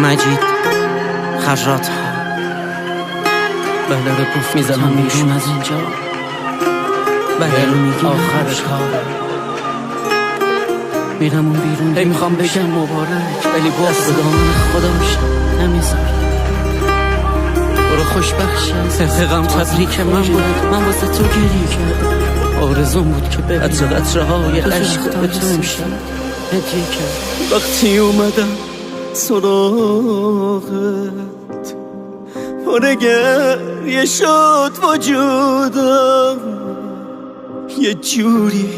مجید خرات ها بله رو پوف میزنم بیرون از اینجا. بله رو میگیم آخر کار میرم اون بیرون. ای میخوام بگم مبارک ولی باز به دامن خدا میشم نمیذار. برو خوشبخشم سرقم تبریک من بود. من واسه تو گریه کردم. آرزون بود که ببینم قطره های عشق به تو میشم هدیه کرد. وقتی اومدم سراغت پر گریه شد وجودم. یه جوری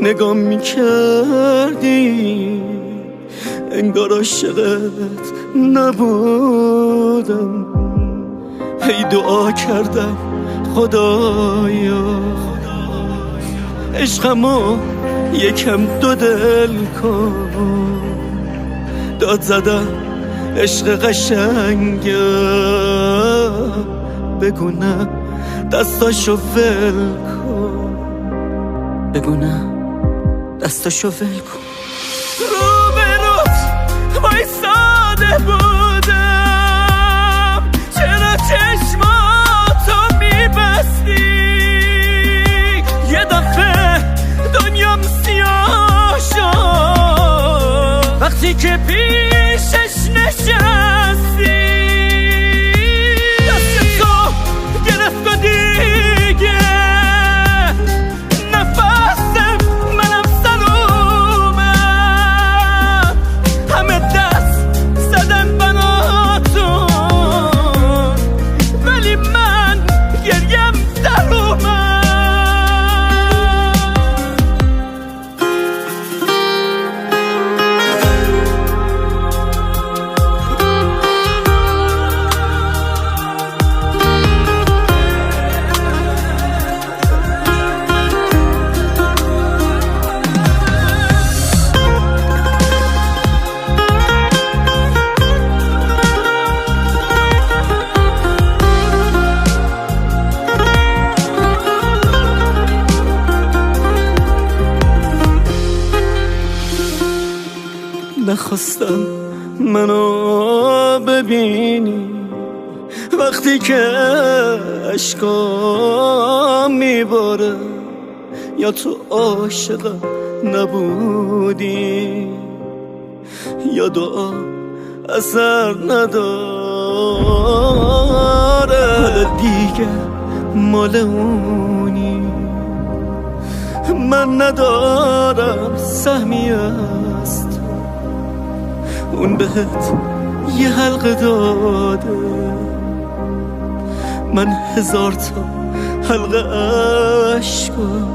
نگاه میکردی انگار عاشقت نبودم. هی دعا کردم خدایا عشقمو یکم دو دل کن. داد زدم عشق قشنگه بگو نه دستاشو ول کن. بگو نه دستاشو ول کن. رو به روت وایساده بودم چرا چشماتو میبستی. یه دفعه دنیام سیاه شد وقتی که پیشش نشستی. دست تو گرفت و دیگه نفسم منم سر اومد. همه دست زدن بناتون ولی من گریم در اومد. نخواستم منو ببینی وقتی که اشکام میباره. یا تو عاشقم نبودی یا دعا اثر نداره. حالا دیگه مال اونی من ندارم سهمی است. اون بهت یه حلقه داده من 1000 تا حلقه عشقم